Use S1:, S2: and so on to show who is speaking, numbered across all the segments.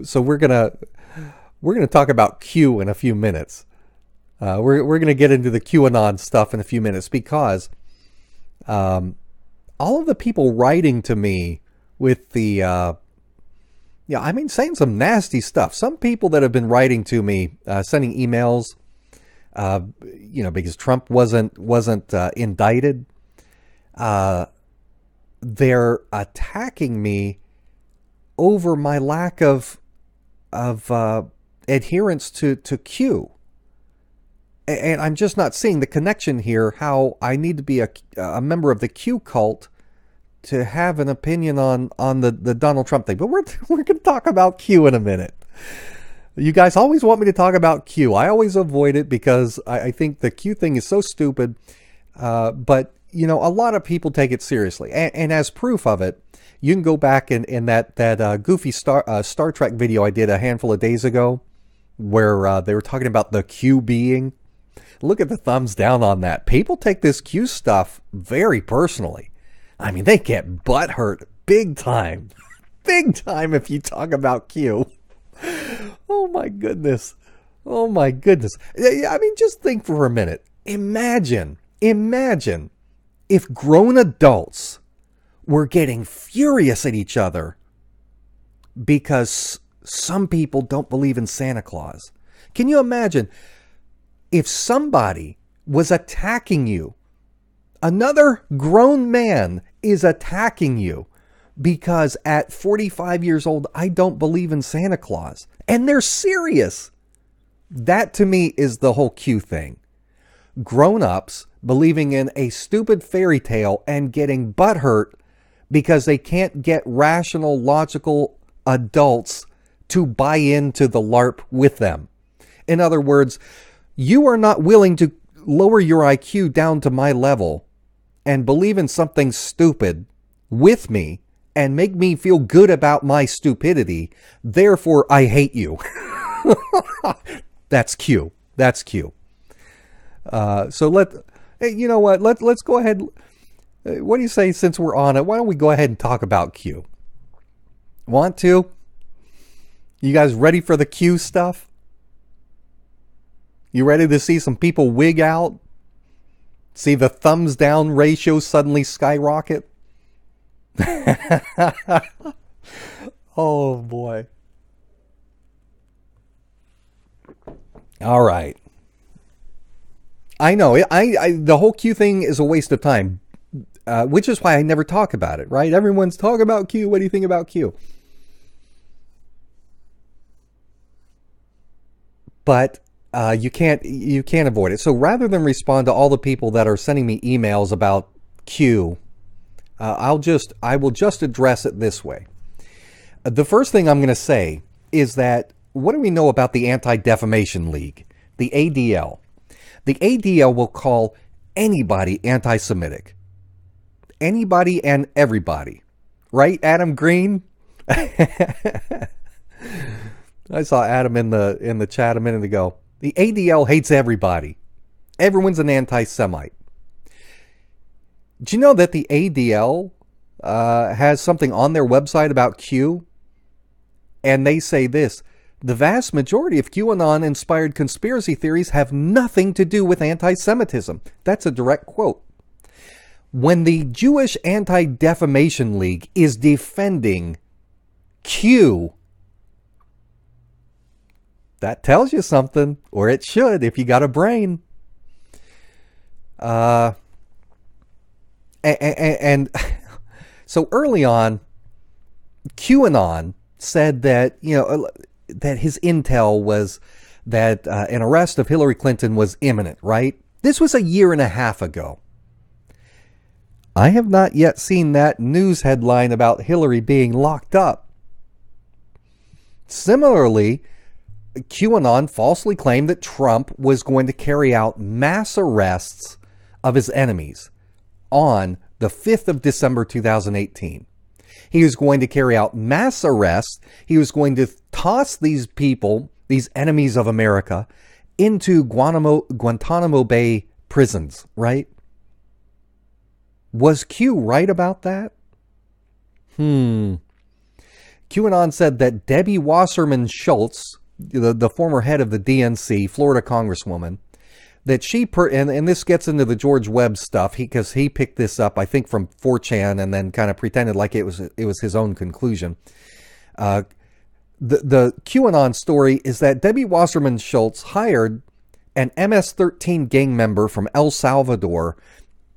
S1: So we're gonna talk about Q in a few minutes. We're gonna get into the QAnon stuff in a few minutes because um, all of the people writing to me with the yeah, I mean, saying some nasty stuff. Some people that have been writing to me, sending emails, because Trump wasn't indicted. Uh, they're attacking me over my lack of adherence to Q, and I'm just not seeing the connection here. How I need to be a member of the Q cult to have an opinion on the Donald Trump thing. But we're going to talk about Q in a minute. You guys always want me to talk about Q. I always avoid it because I think the Q thing is so stupid. But a lot of people take it seriously, and as proof of it, you can go back in that goofy Star Trek video I did a handful of days ago, where they were talking about the Q being. Look at the thumbs down on that. People take this Q stuff very personally. I mean, they get butthurt big time, big time if you talk about Q. Oh my goodness. Oh my goodness. I mean, just think for a minute. Imagine if grown adults were getting furious at each other because some people don't believe in Santa Claus. Can you imagine if somebody was attacking you? Another grown man is attacking you because at 45 years old, I don't believe in Santa Claus. And they're serious. That to me is the whole Q thing. Grown-ups believing in a stupid fairy tale and getting butthurt because they can't get rational, logical adults to buy into the LARP with them. In other words, you are not willing to lower your IQ down to my level and believe in something stupid with me and make me feel good about my stupidity. Therefore, I hate you. That's Q. That's Q. Hey, you know what? Let's go ahead. What do you say, since we're on it? Why don't we go ahead and talk about Q? Want to? You guys ready for the Q stuff? You ready to see some people wig out? See the thumbs down ratio suddenly skyrocket? Oh boy. All right. I know the whole Q thing is a waste of time, which is why I never talk about it, right? Everyone's talking about Q. What do you think about Q? But you can't avoid it. So rather than respond to all the people that are sending me emails about Q, I will just address it this way. The first thing I'm going to say is that what do we know about the Anti-Defamation League, the ADL? The ADL will call anybody anti-Semitic. Anybody and everybody. Right, Adam Green? I saw Adam in the chat a minute ago. The ADL hates everybody. Everyone's an anti-Semite. Do you know that the ADL has something on their website about Q? And they say this: the vast majority of QAnon-inspired conspiracy theories have nothing to do with anti-Semitism. That's a direct quote. When the Jewish Anti-Defamation League is defending Q, that tells you something, or it should if you got a brain. And so early on, QAnon said that that his intel was that an arrest of Hillary Clinton was imminent. Right? This was a year and a half ago. I have not yet seen that news headline about Hillary being locked up. Similarly, QAnon falsely claimed that Trump was going to carry out mass arrests of his enemies on the 5th of December 2018. He was going to carry out mass arrests. He was going to toss these people, these enemies of America, into Guantanamo Bay prisons, right? Was Q right about that? QAnon said that Debbie Wasserman Schultz, the former head of the DNC, Florida Congresswoman, that and this gets into the George Webb stuff because he picked this up, I think, from 4chan and then kind of pretended like it was his own conclusion. The QAnon story is that Debbie Wasserman Schultz hired an MS-13 gang member from El Salvador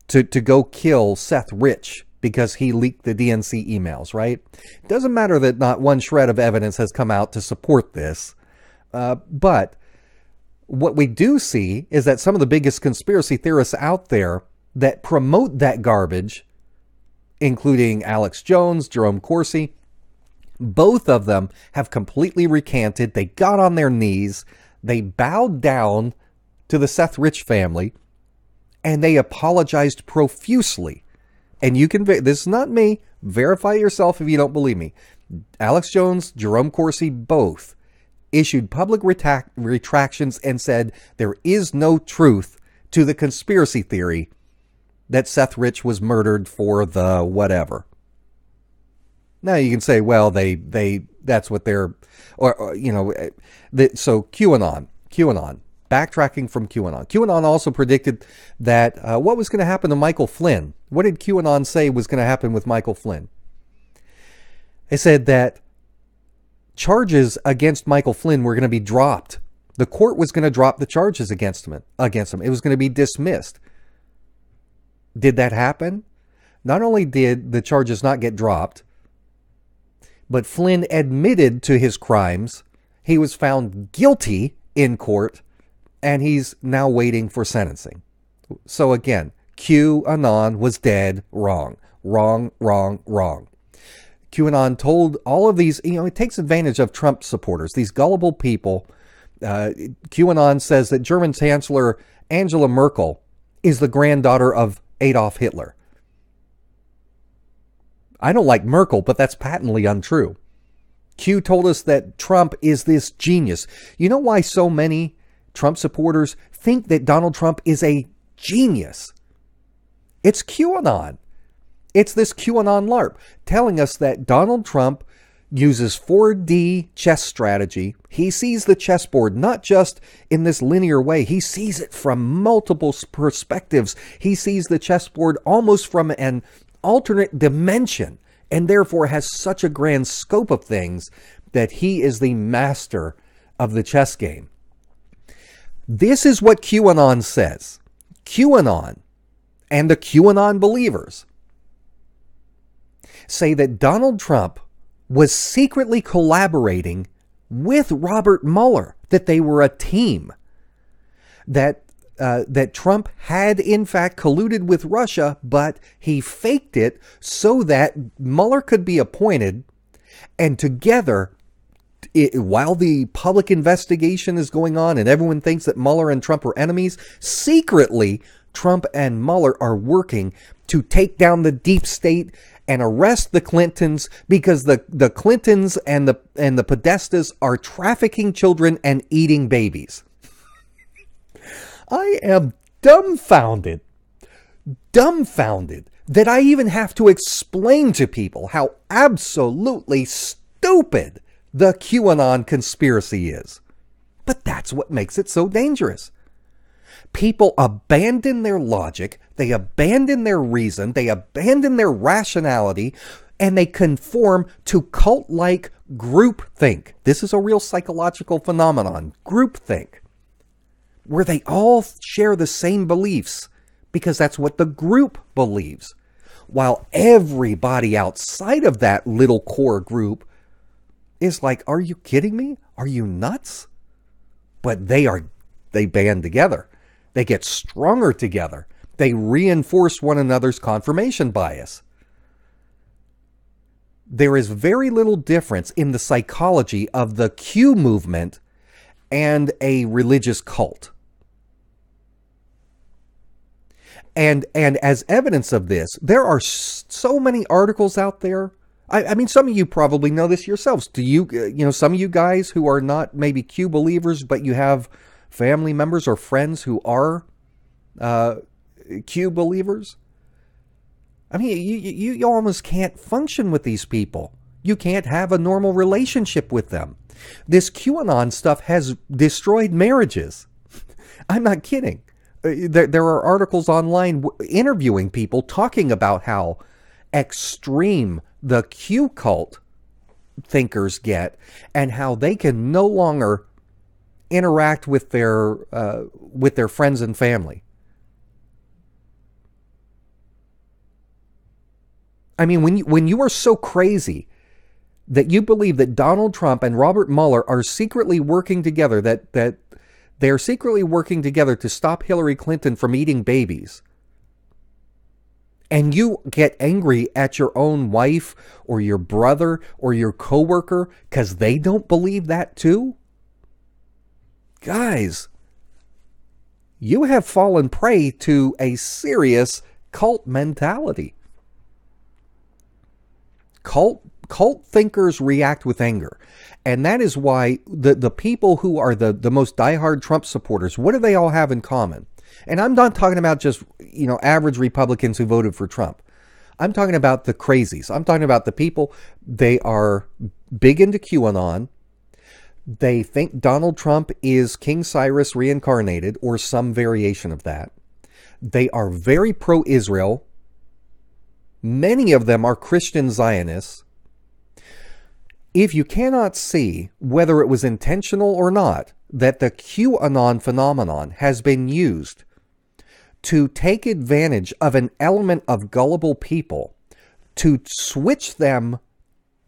S1: to go kill Seth Rich because he leaked the DNC emails, right? It doesn't matter that not one shred of evidence has come out to support this, but what we do see is that some of the biggest conspiracy theorists out there that promote that garbage, including Alex Jones, Jerome Corsi, both of them have completely recanted. They got on their knees, they bowed down to the Seth Rich family, and they apologized profusely. And you can, this is not me, verify it yourself if you don't believe me. Alex Jones, Jerome Corsi, both issued public retractions and said there is no truth to the conspiracy theory that Seth Rich was murdered for the whatever. Now you can say, well, that's what they're, so QAnon, backtracking from QAnon. QAnon also predicted that what was going to happen to Michael Flynn. What did QAnon say was going to happen with Michael Flynn? They said that charges against Michael Flynn were going to be dropped. The court was going to drop the charges against him. It was going to be dismissed. Did that happen? Not only did the charges not get dropped, but Flynn admitted to his crimes. He was found guilty in court, and he's now waiting for sentencing. So again, QAnon was dead wrong. Wrong. QAnon told all of these, it takes advantage of Trump supporters, these gullible people. QAnon says that German Chancellor Angela Merkel is the granddaughter of Adolf Hitler. I don't like Merkel, but that's patently untrue. Q told us that Trump is this genius. You know why so many Trump supporters think that Donald Trump is a genius? It's QAnon. It's this QAnon LARP telling us that Donald Trump uses 4D chess strategy. He sees the chessboard not just in this linear way. He sees it from multiple perspectives. He sees the chessboard almost from an alternate dimension, and therefore has such a grand scope of things that he is the master of the chess game. This is what QAnon says. QAnon and the QAnon believers say that Donald Trump was secretly collaborating with Robert Mueller, that they were a team, that Trump had in fact colluded with Russia, but he faked it so that Mueller could be appointed, and together, while the public investigation is going on and everyone thinks that Mueller and Trump are enemies, secretly Trump and Mueller are working to take down the deep state and arrest the Clintons, because the Clintons and the Podestas are trafficking children and eating babies. I am dumbfounded that I even have to explain to people how absolutely stupid the QAnon conspiracy is. But that's what makes it so dangerous. People abandon their logic, they abandon their reason, they abandon their rationality, and they conform to cult-like groupthink. This is a real psychological phenomenon, groupthink, where they all share the same beliefs because that's what the group believes, while everybody outside of that little core group is like, are you kidding me? Are you nuts? But they band together. They get stronger together. They reinforce one another's confirmation bias. There is very little difference in the psychology of the Q movement and a religious cult. And as evidence of this, there are so many articles out there. I mean, some of you probably know this yourselves. Do you, some of you guys who are not maybe Q believers, but you have family members or friends who are Q believers? I mean, you almost can't function with these people. You can't have a normal relationship with them. This QAnon stuff has destroyed marriages. I'm not kidding. There are articles online interviewing people talking about how extreme the Q cult thinkers get and how they can no longer interact with their friends and family. I mean, when you are so crazy that you believe that Donald Trump and Robert Mueller are secretly working together, that they are secretly working together to stop Hillary Clinton from eating babies, and you get angry at your own wife or your brother or your coworker because they don't believe that too? Guys, you have fallen prey to a serious cult mentality. Cult thinkers react with anger. And that is why the people who are the most diehard Trump supporters, what do they all have in common? And I'm not talking about just, average Republicans who voted for Trump. I'm talking about the crazies. I'm talking about the people, they are big into QAnon. They think Donald Trump is King Cyrus reincarnated or some variation of that. They are very pro-Israel. Many of them are Christian Zionists. If you cannot see, whether it was intentional or not, that the QAnon phenomenon has been used to take advantage of an element of gullible people to switch them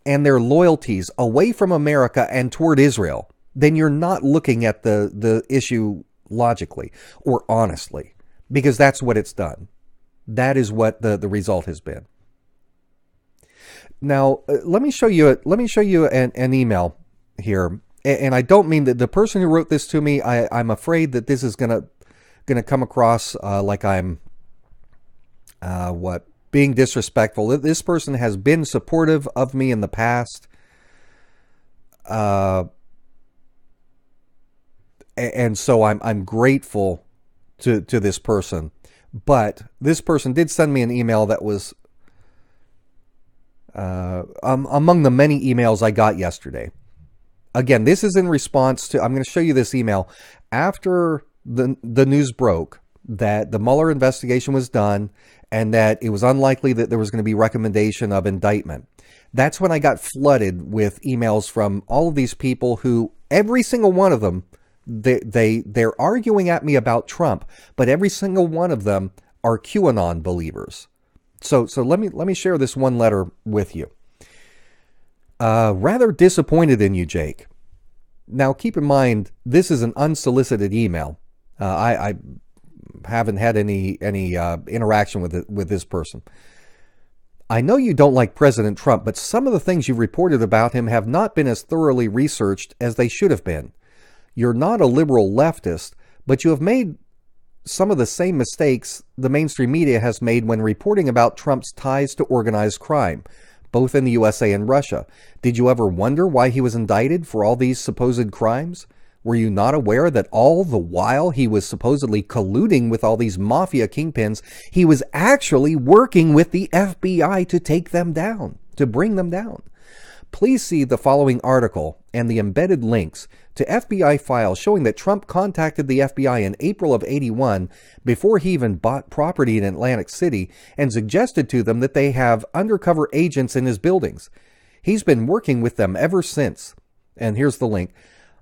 S1: and their loyalties away from America and toward Israel, then you're not looking at the issue logically or honestly, because that's what it's done. That is what the result has been. Now, let me show you an email here, and I don't mean that the person who wrote this to me. I'm afraid that this is gonna come across like I'm being disrespectful. This person has been supportive of me in the past, and so I'm grateful to this person. But this person did send me an email that was among the many emails I got yesterday. Again, this is in response to, I'm going to show you this email after the news broke that the Mueller investigation was done and that it was unlikely that there was going to be recommendation of indictment. That's when I got flooded with emails from all of these people who, every single one of them, they're arguing at me about Trump, but every single one of them are QAnon believers. So let me share this one letter with you. Rather disappointed in you, Jake. Now, keep in mind, this is an unsolicited email. I haven't had any interaction with this person. I know you don't like President Trump, but some of the things you've reported about him have not been as thoroughly researched as they should have been. You're not a liberal leftist, but you have made some of the same mistakes the mainstream media has made when reporting about Trump's ties to organized crime, both in the USA and Russia. Did you ever wonder why he was indicted for all these supposed crimes? Were you not aware that all the while he was supposedly colluding with all these mafia kingpins, he was actually working with the FBI to take them down, to bring them down? Please see the following article and the embedded links to FBI files showing that Trump contacted the FBI in April of '81 before he even bought property in Atlantic City and suggested to them that they have undercover agents in his buildings. He's been working with them ever since. And here's the link.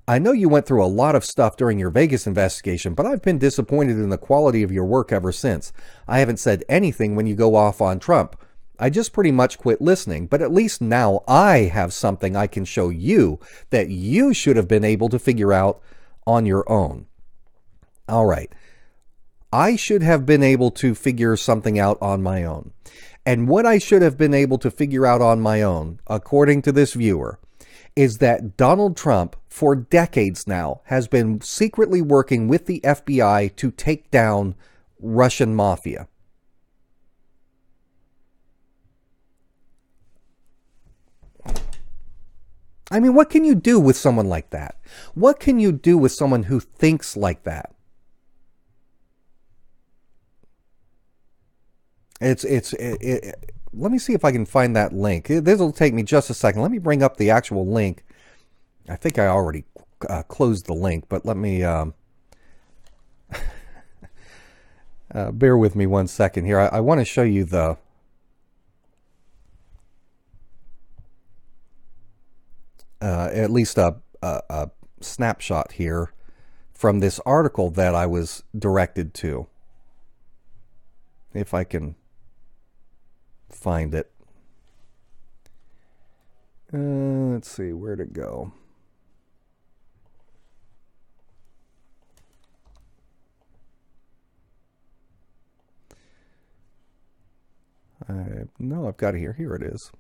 S1: I know you went through a lot of stuff during your Vegas investigation, but I've been disappointed in the quality of your work ever since. I haven't said anything when you go off on Trump. I just pretty much quit listening, but at least now I have something I can show you that you should have been able to figure out on your own. All right. I should have been able to figure something out on my own. And what I should have been able to figure out on my own, according to this viewer, is that Donald Trump, for decades now, has been secretly working with the FBI to take down Russian mafia. I mean, what can you do with someone like that? What can you do with someone who thinks like that? Let me see if I can find that link. This will take me just a second. Let me bring up the actual link. I think I already closed the link, but let me bear with me one second here. I want to show you the at least a snapshot here from this article that I was directed to. If I can find it. Let's see, where'd it go? No, I've got it here. Here it is.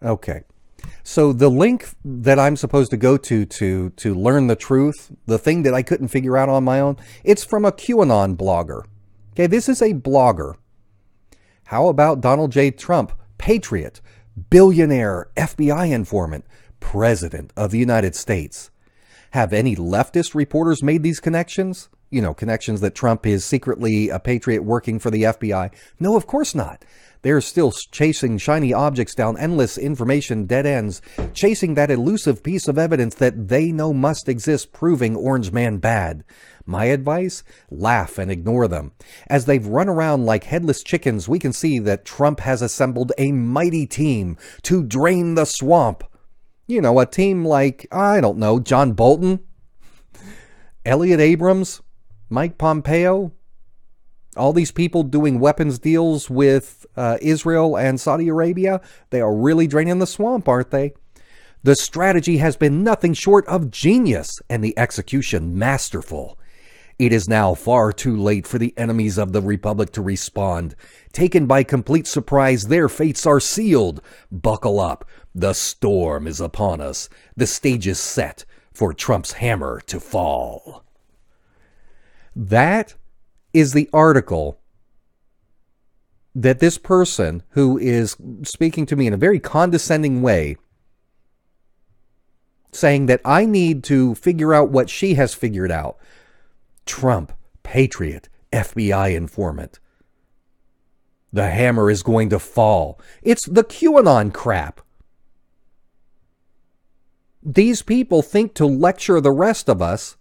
S1: Okay. So the link that I'm supposed to go to learn the truth, the thing that I couldn't figure out on my own, it's from a QAnon blogger. Okay, this is a blogger. How about Donald J. Trump, patriot, billionaire, FBI informant, president of the United States? Have any leftist reporters made these connections? You know, connections that Trump is secretly a patriot working for the FBI? No, of course not. They're still chasing shiny objects down endless information dead ends, chasing that elusive piece of evidence that they know must exist, proving Orange Man bad. My advice? Laugh and ignore them. As they've run around like headless chickens, we can see that Trump has assembled a mighty team to drain the swamp. You know, a team like, I don't know, John Bolton, Elliot Abrams, Mike Pompeo, all these people doing weapons deals with Israel and Saudi Arabia. They are really draining the swamp, aren't they? The strategy has been nothing short of genius and the execution masterful. It is now far too late for the enemies of the Republic to respond. Taken by complete surprise, their fates are sealed. Buckle up. The storm is upon us. The stage is set for Trump's hammer to fall. That is the article that this person, who is speaking to me in a very condescending way, saying that I need to figure out what she has figured out. Trump, patriot, FBI informant. The hammer is going to fall. It's the QAnon crap. These people think to lecture the rest of us,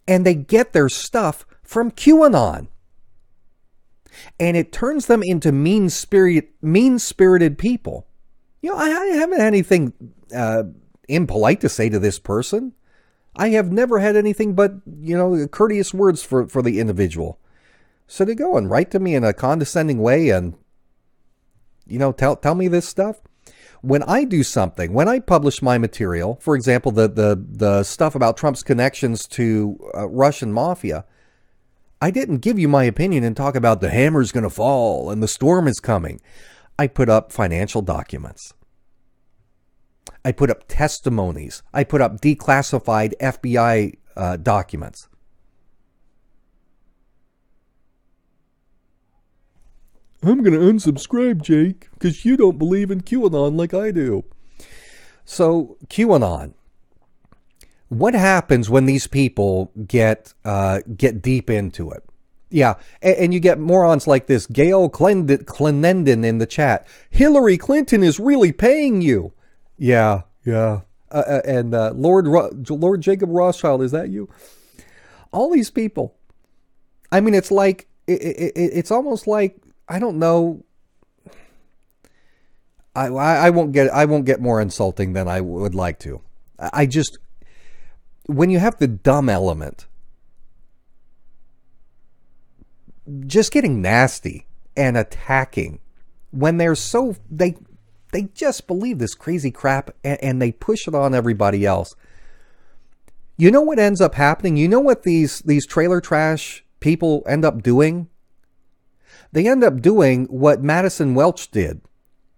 S1: and they get their stuff from QAnon. And it turns them into mean-spirited people. You know, I haven't had anything impolite to say to this person. I have never had anything but, you know, courteous words for the individual. So to go and write to me in a condescending way and, you know, tell me this stuff. When I do something, when I publish my material, for example, the stuff about Trump's connections to Russian mafia, I didn't give you my opinion and talk about the hammer's going to fall and the storm is coming. I put up financial documents. I put up testimonies. I put up declassified FBI documents. I'm going to unsubscribe, Jake, because you don't believe in QAnon like I do. So, QAnon. What happens when these people get deep into it? Yeah, and you get morons like this Gail Clenenden in the chat. Hillary Clinton is really paying you. Yeah. And Lord Jacob Rothschild, is that you? All these people. I mean, it's like it's almost like, I don't know. I won't get more insulting than I would like to. I just, when you have the dumb element, just getting nasty and attacking, when they're so they just believe this crazy crap and they push it on everybody else. You know what ends up happening? You know what these trailer trash people end up doing? They end up doing what Madison Welch did.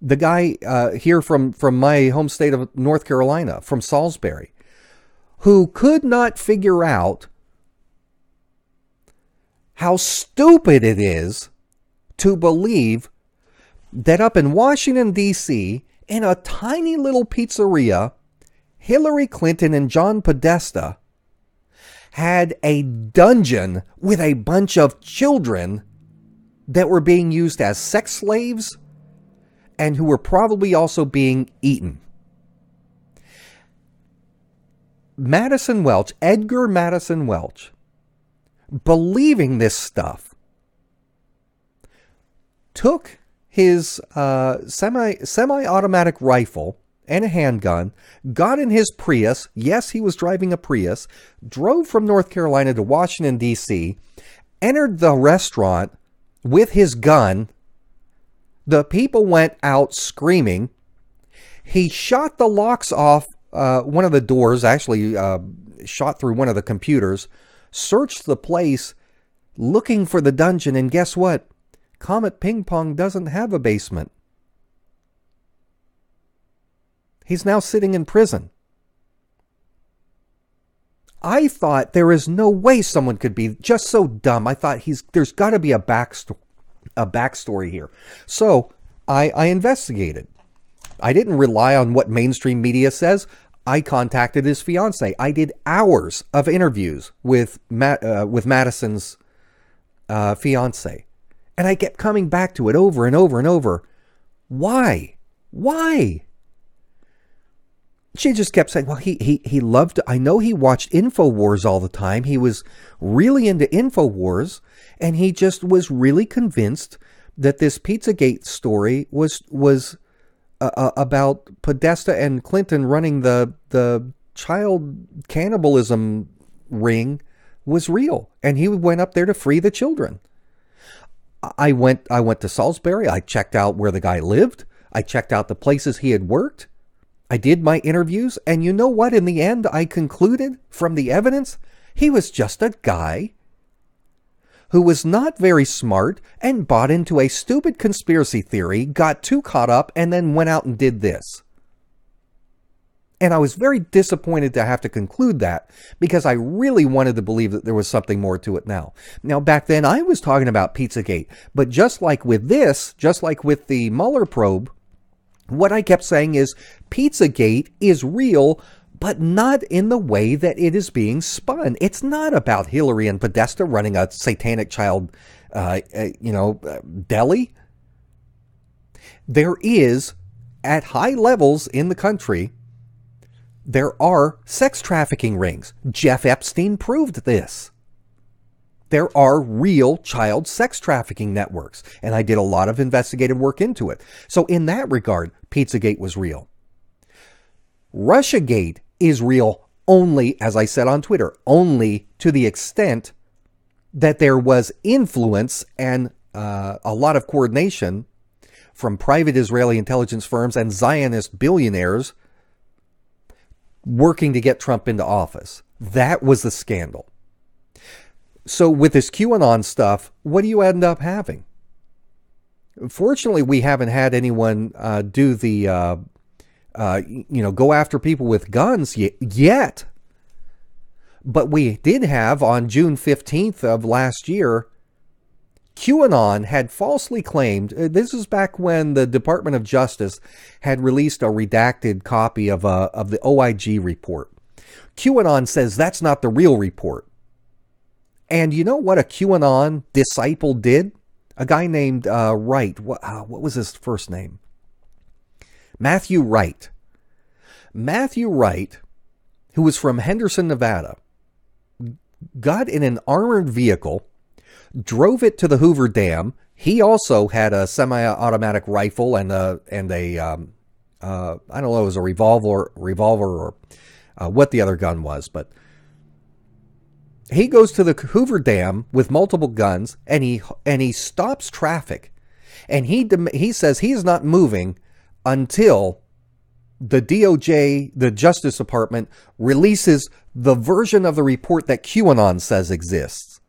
S1: The guy here from my home state of North Carolina, from Salisbury, who could not figure out how stupid it is to believe that up in Washington, D.C., in a tiny little pizzeria, Hillary Clinton and John Podesta had a dungeon with a bunch of children that were being used as sex slaves and who were probably also being eaten. Madison Welch, Edgar Madison Welch, believing this stuff, took his semi-automatic rifle and a handgun, got in his Prius. Yes, he was driving a Prius, drove from North Carolina to Washington, D.C., entered the restaurant with his gun. The people went out screaming. He shot the locks off one of the doors, actually shot through one of the computers, searched the place looking for the dungeon, and guess what? Comet Ping Pong doesn't have a basement. He's now sitting in prison. I thought there is no way someone could be just so dumb. I thought there's got to be a backstory here. So I investigated. I didn't rely on what mainstream media says. I contacted his fiance. I did hours of interviews with Madison's fiance. And I kept coming back to it over and over and over. Why? Why? She just kept saying, well, he loved, I know he watched InfoWars all the time. He was really into InfoWars, and he just was really convinced that this Pizzagate story was about Podesta and Clinton running the child cannibalism ring was real, and he went up there to free the children. I went to Salisbury. I checked out where the guy lived. I checked out the places he had worked. I did my interviews, and you know what? In the end, I concluded from the evidence, he was just a guy who was not very smart and bought into a stupid conspiracy theory, got too caught up, and then went out and did this. And I was very disappointed to have to conclude that, because I really wanted to believe that there was something more to it now. Now, back then, I was talking about Pizzagate, but just like with this, just like with the Mueller probe, what I kept saying is Pizzagate is real, but not in the way that it is being spun. It's not about Hillary and Podesta running a satanic child, deli. There is, at high levels in the country, there are sex trafficking rings. Jeff Epstein proved this. There are real child sex trafficking networks, and I did a lot of investigative work into it. So in that regard, Pizzagate was real. Russiagate is real only, as I said on Twitter, only to the extent that there was influence and a lot of coordination from private Israeli intelligence firms and Zionist billionaires working to get Trump into office. That was the scandal. So with this QAnon stuff, what do you end up having? Fortunately, we haven't had anyone do the, go after people with guns yet. But we did have on June 15th of last year, QAnon had falsely claimed, this is back when the Department of Justice had released a redacted copy of the OIG report. QAnon says that's not the real report. And you know what a QAnon disciple did? A guy named Wright. What was his first name? Matthew Wright. Matthew Wright, who was from Henderson, Nevada, got in an armored vehicle, drove it to the Hoover Dam. He also had a semi-automatic rifle and a I don't know, it was a revolver or what the other gun was, but he goes to the Hoover Dam with multiple guns, and he stops traffic, and he says he's not moving until the DOJ, the Justice Department, releases the version of the report that QAnon says exists.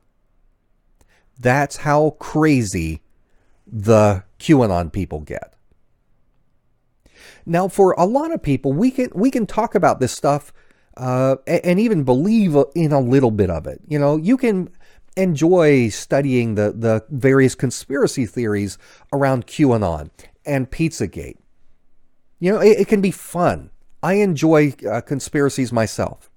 S1: That's how crazy the QAnon people get. Now, for a lot of people, we can talk about this stuff and even believe in a little bit of it. You know, you can enjoy studying the various conspiracy theories around QAnon and Pizzagate. You know, it can be fun. I enjoy conspiracies myself.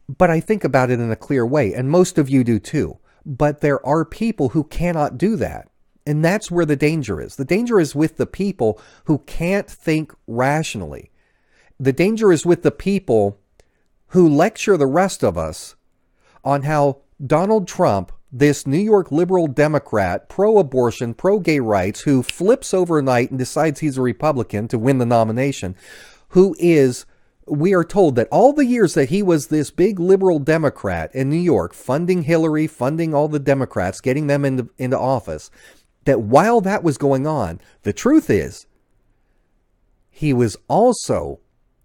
S1: But I think about it in a clear way, and most of you do too. But there are people who cannot do that. And that's where the danger is. The danger is with the people who can't think rationally. The danger is with the people who lecture the rest of us on how Donald Trump, this New York liberal Democrat, pro-abortion, pro-gay rights, who flips overnight and decides he's a Republican to win the nomination, who is, we are told that all the years that he was this big liberal Democrat in New York, funding Hillary, funding all the Democrats, getting them into office, that while that was going on, the truth is, he was also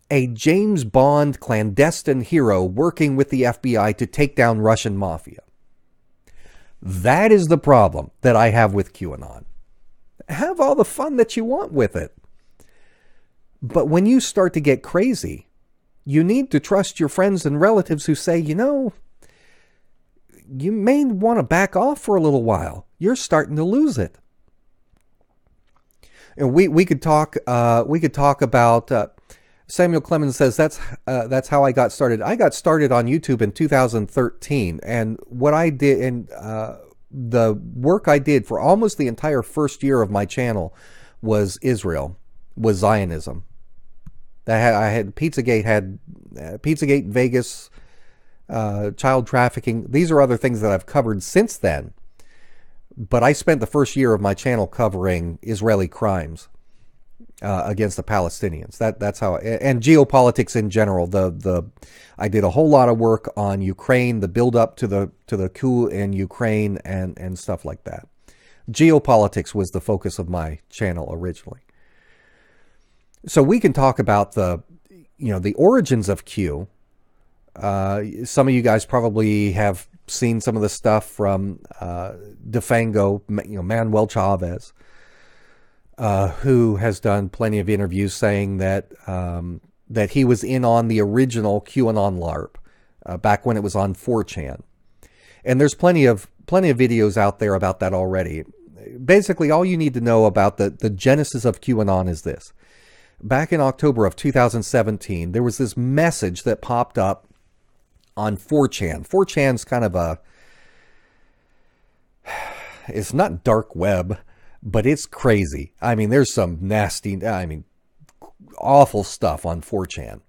S1: a James Bond clandestine hero working with the FBI to take down Russian mafia. That is the problem that I have with QAnon. Have all the fun that you want with it. But when you start to get crazy, you need to trust your friends and relatives who say, you know, you may want to back off for a little while. You're starting to lose it. And we could talk about Samuel Clemens says that's how I got started. I got started on YouTube in 2013, and what I did and the work I did for almost the entire first year of my channel was Zionism. I had Pizzagate, Vegas, child trafficking. These are other things that I've covered since then. But I spent the first year of my channel covering Israeli crimes against the Palestinians. That's how, and geopolitics in general. I did a whole lot of work on Ukraine, the build up to the coup in Ukraine, and stuff like that. Geopolitics was the focus of my channel originally. So we can talk about the origins of Q. Some of you guys probably have seen some of the stuff from DeFango, Manuel Chavez, who has done plenty of interviews saying that that he was in on the original QAnon LARP back when it was on 4chan. And there's plenty of videos out there about that already. Basically, all you need to know about the genesis of QAnon is this. Back in October of 2017, there was this message that popped up on 4chan. 4chan's kind of it's not dark web, but it's crazy. I mean, there's some nasty, awful stuff on 4chan.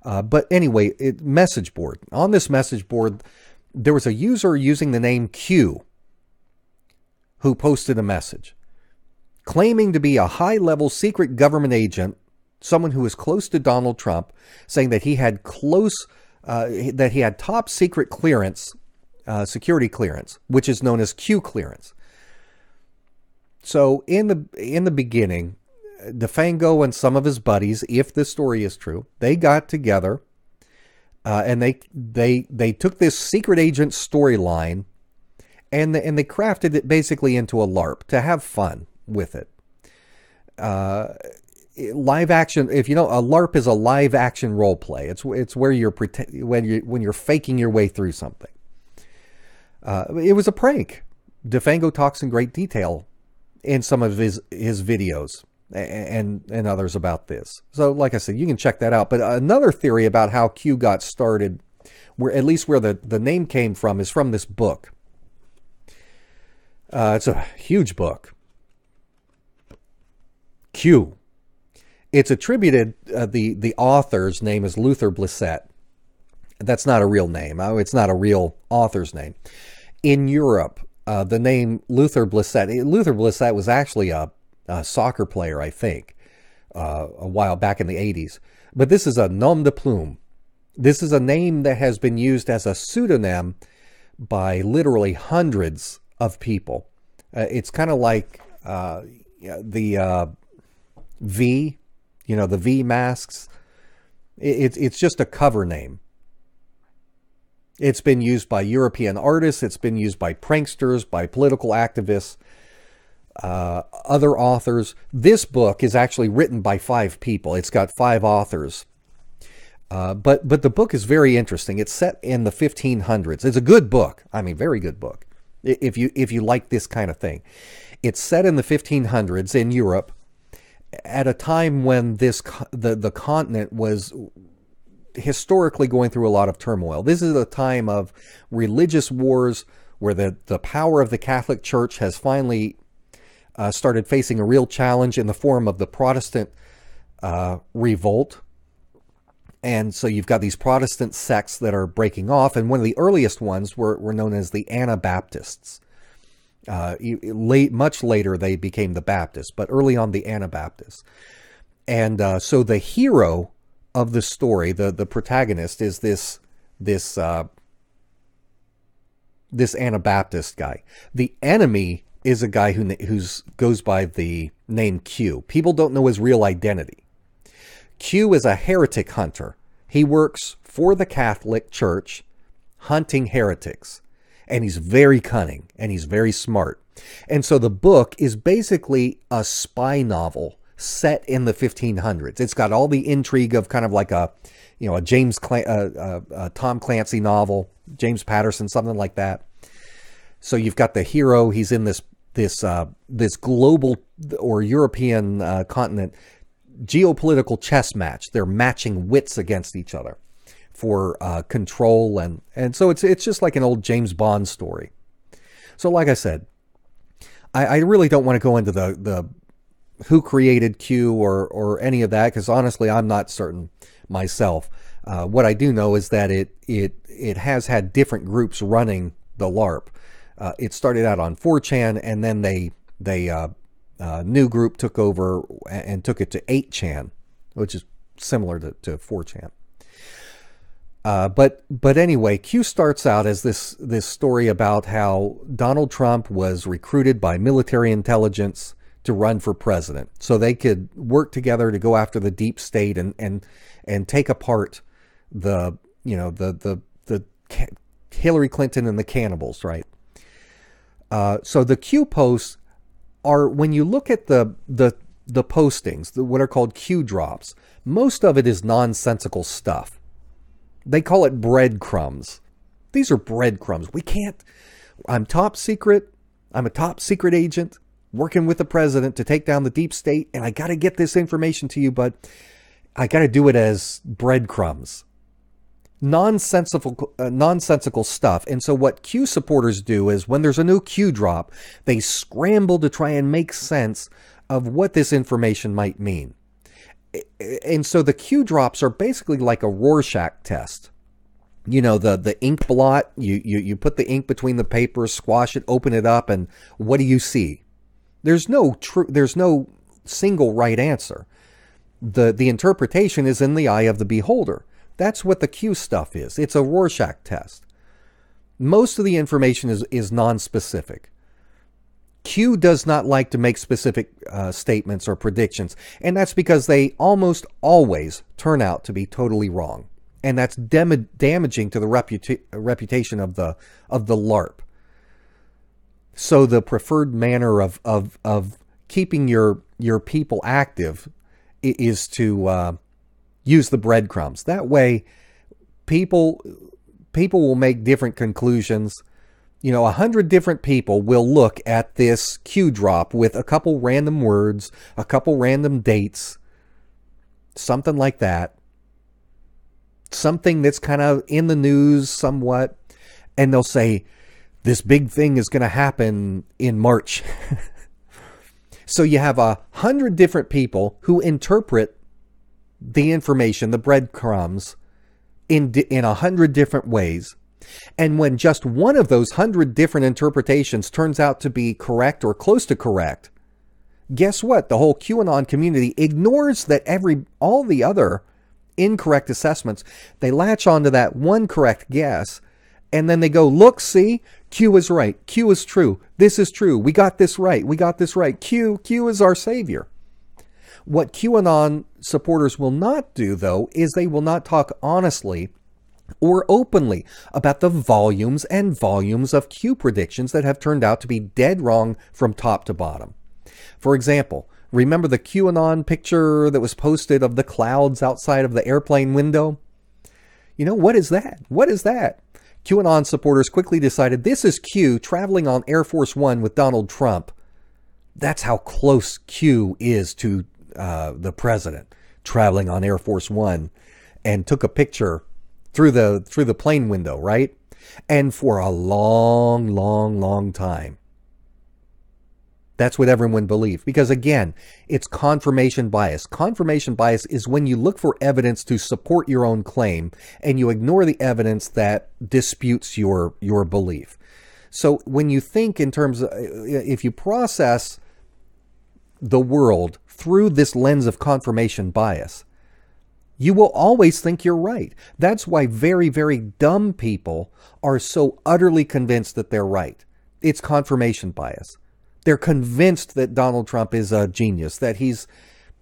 S1: But anyway, message board. On this message board, there was a user using the name Q who posted a message claiming to be a high-level secret government agent, someone who was close to Donald Trump, saying that he had top secret clearance, security clearance, which is known as Q clearance. So in the beginning, DeFango and some of his buddies, if this story is true, they got together and they took this secret agent storyline and they crafted it basically into a LARP to have fun with it. Live action, if you know, a LARP is a live action role play. It's where you're when you're faking your way through something. It was a prank. DeFango talks in great detail in some of his videos and others about this. So like I said, you can check that out. But another theory about how Q got started, where at least where the name came from, is from this book. It's a huge book. Q. It's attributed, the author's name is Luther Blissett. That's not a real name. It's not a real author's name. In Europe, the name Luther Blissett was actually a soccer player, I think, a while back in the 80s. But this is a nom de plume. This is a name that has been used as a pseudonym by literally hundreds of people. It's kind of like the V, the V masks. It's just a cover name. It's been used by European artists. It's been used by pranksters, by political activists, other authors. This book is actually written by 5 people. It's got 5 authors. But the book is very interesting. It's set in the 1500s. It's a good book. I mean, very good book. If you like this kind of thing. It's set in the 1500s in Europe, at a time when the continent was historically going through a lot of turmoil. This is a time of religious wars where the power of the Catholic Church has finally started facing a real challenge in the form of the Protestant revolt. And so you've got these Protestant sects that are breaking off, and one of the earliest ones were known as the Anabaptists. Much later they became the Baptists, but early on the Anabaptists. And so the hero of the story, the protagonist, is this Anabaptist guy. The enemy is a guy who goes by the name Q. People don't know his real identity. Q is a heretic hunter. He works for the Catholic Church, hunting heretics. And he's very cunning, and he's very smart. And so the book is basically a spy novel set in the 1500s. It's got all the intrigue of kind of like a Tom Clancy novel, James Patterson, something like that. So you've got the hero. He's in this global or European continent geopolitical chess match. They're matching wits against each other for control, and so it's just like an old James Bond story. So like I said, I really don't want to go into the who created Q or any of that, because honestly I'm not certain myself. What I do know is that it has had different groups running the LARP. It started out on 4chan, and then they new group took over and took it to 8chan, which is similar to 4chan. But anyway, Q starts out as this story about how Donald Trump was recruited by military intelligence to run for president, so they could work together to go after the deep state and take apart the Hillary Clinton and the cannibals, right? So the Q posts are, when you look at the postings, what are called Q drops, most of it is nonsensical stuff. They call it breadcrumbs. These are breadcrumbs. I'm top secret. I'm a top secret agent working with the president to take down the deep state, and I got to get this information to you, but I got to do it as breadcrumbs. Nonsensical stuff. And so what Q supporters do is, when there's a new Q drop, they scramble to try and make sense of what this information might mean. And so the Q drops are basically like a Rorschach test. You know, the ink blot, you put the ink between the papers, squash it, open it up, and what do you see? There's no single right answer. The interpretation is in the eye of the beholder. That's what the Q stuff is. It's a Rorschach test. Most of the information is non-specific. Q does not like to make specific statements or predictions, and that's because they almost always turn out to be totally wrong, and that's damaging to the reputation of the LARP. So the preferred manner of keeping your people active is to use the breadcrumbs. That way, people will make different conclusions. 100 different people will look at this Q drop with a couple random words, a couple random dates, something like that. Something that's kind of in the news somewhat. And they'll say, this big thing is going to happen in March. So you have 100 different people who interpret the information, the breadcrumbs, in 100 different ways. And when just one of those 100 different interpretations turns out to be correct or close to correct, guess what? The whole QAnon community ignores all the other incorrect assessments. They latch onto that one correct guess, and then they go, look, see, Q is right. Q is true. This is true. We got this right. We got this right. Q is our savior. What QAnon supporters will not do, though, is they will not talk honestly or openly about the volumes and volumes of Q predictions that have turned out to be dead wrong from top to bottom. For example, remember the QAnon picture that was posted of the clouds outside of the airplane window? What is that? What is that? QAnon supporters quickly decided this is Q traveling on Air Force One with Donald Trump. That's how close Q is to the president, traveling on Air Force One. and took a picture through the plane window, right? And for a long, long, long time, that's what everyone believed. Because again, it's confirmation bias. Confirmation bias is when you look for evidence to support your own claim and you ignore the evidence that disputes your belief. So when you think in terms of, if you process the world through this lens of confirmation bias, you will always think you're right. That's why very, very dumb people are so utterly convinced that they're right. It's confirmation bias. They're convinced that Donald Trump is a genius, that he's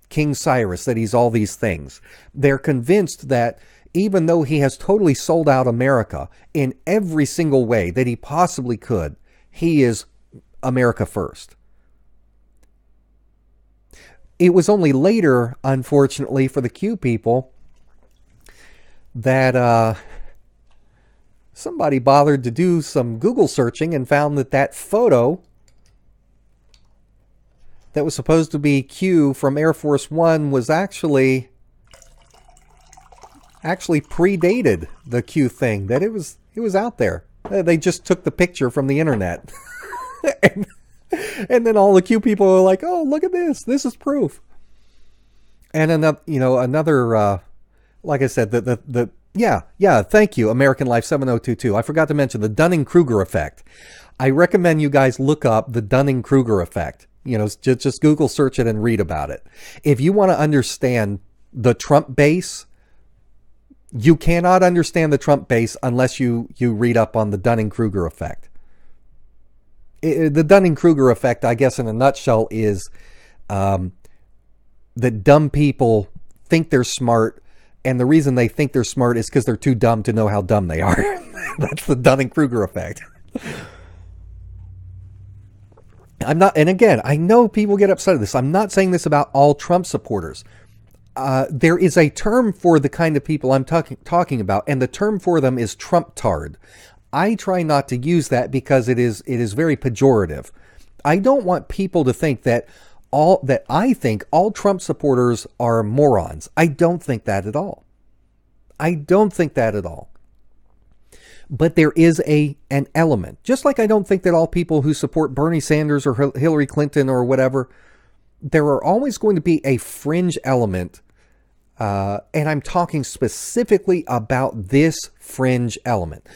S1: King Cyrus, that he's all these things. They're convinced that even though he has totally sold out America in every single way that he possibly could, he is America first. It was only later, unfortunately, for the Q people that somebody bothered to do some Google searching and found that photo that was supposed to be Q from Air Force One was actually predated the Q thing, that it was out there. They just took the picture from the internet. And then all the Q people are like, "Oh, look at this! This is proof." And another, like I said, thank you, American Life 7022. I forgot to mention the Dunning-Kruger effect. I recommend you guys look up the Dunning-Kruger effect. Just Google search it and read about it. If you want to understand the Trump base, you cannot understand the Trump base unless you read up on the Dunning-Kruger effect. The Dunning-Kruger effect, I guess, in a nutshell, is that dumb people think they're smart, and the reason they think they're smart is because they're too dumb to know how dumb they are. That's the Dunning-Kruger effect. And again, I know people get upset at this. I'm not saying this about all Trump supporters. There is a term for the kind of people I'm talking about, and the term for them is Trump-tard. I try not to use that because it is very pejorative. I don't want people to think that I think all Trump supporters are morons. I don't think that at all. But there is an element. Just like I don't think that all people who support Bernie Sanders or Hillary Clinton or whatever, there are always going to be a fringe element. And I'm talking specifically about this fringe element.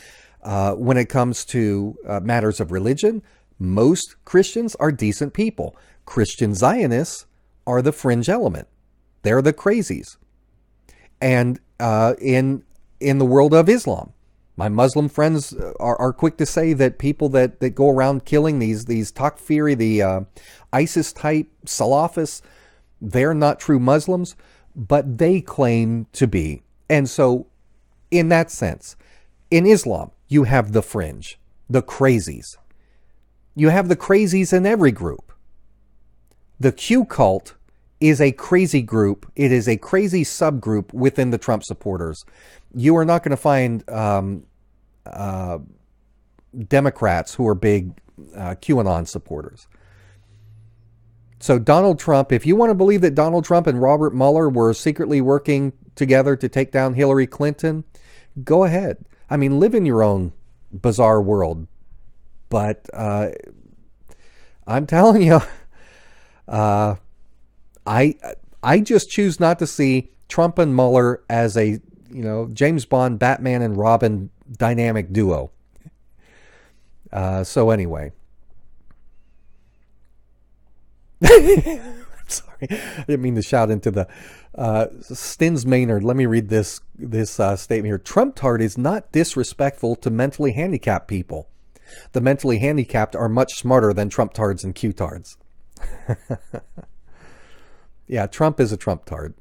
S1: When it comes to matters of religion, most Christians are decent people. Christian Zionists are the fringe element. They're the crazies. And in the world of Islam, my Muslim friends are quick to say that people that go around killing these Takfiri, the ISIS-type Salafists, they're not true Muslims, but they claim to be. And so, in that sense, in Islam, you have the fringe, the crazies. You have the crazies in every group. The Q cult is a crazy group. It is a crazy subgroup within the Trump supporters. You are not going to find Democrats who are big QAnon supporters. So Donald Trump, if you want to believe that Donald Trump and Robert Mueller were secretly working together to take down Hillary Clinton, go ahead. I mean, live in your own bizarre world. But I'm telling you, I just choose not to see Trump and Mueller as a James Bond, Batman, and Robin dynamic duo. So anyway. I'm sorry. I didn't mean to shout into the Stins Maynard. Let me read this statement here. Trump-tard is not disrespectful to mentally handicapped people. The mentally handicapped are much smarter than Trump-tards and Q-tards. Yeah, Trump is a Trump-tard.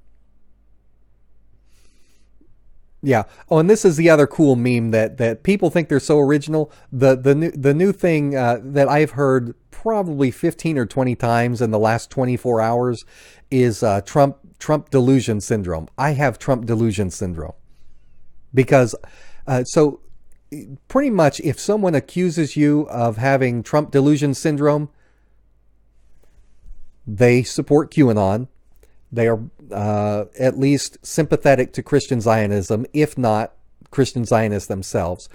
S1: Yeah. Oh, and this is the other cool meme that people think they're so original. The new thing that I've heard probably 15 or 20 times in the last 24 hours is Trump delusion syndrome. I have Trump delusion syndrome because so pretty much if someone accuses you of having Trump delusion syndrome, they support QAnon. They are at least sympathetic to Christian Zionism, if not Christian Zionists themselves.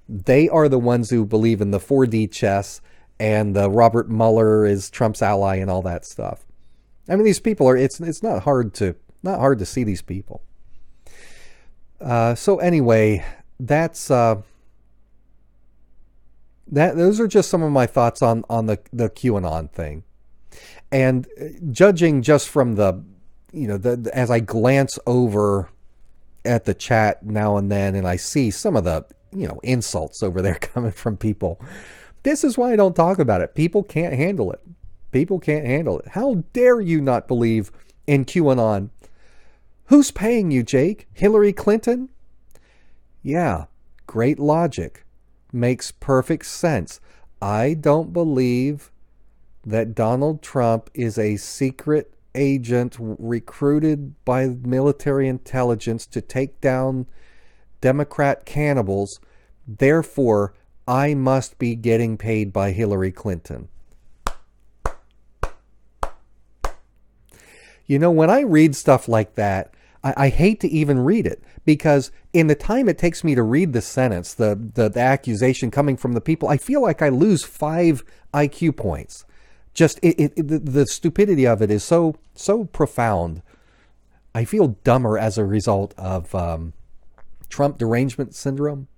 S1: They are the ones who believe in the 4D chess and Robert Mueller is Trump's ally and all that stuff. I mean, these people are. It's not hard to see these people. So anyway, that's those are just some of my thoughts on the QAnon thing. And judging just from the, as I glance over at the chat now and then, and I see some of the, insults over there coming from people. This is why I don't talk about it. People can't handle it. People can't handle it. How dare you not believe in QAnon? Who's paying you, Jake? Hillary Clinton? Yeah, great logic. Makes perfect sense. I don't believe that Donald Trump is a secret agent recruited by military intelligence to take down Democrat cannibals. Therefore, I must be getting paid by Hillary Clinton. When I read stuff like that, I hate to even read it, because in the time it takes me to read the sentence, the accusation coming from the people, I feel like I lose 5 IQ points. Just the stupidity of it is so profound. I feel dumber as a result of Trump derangement syndrome.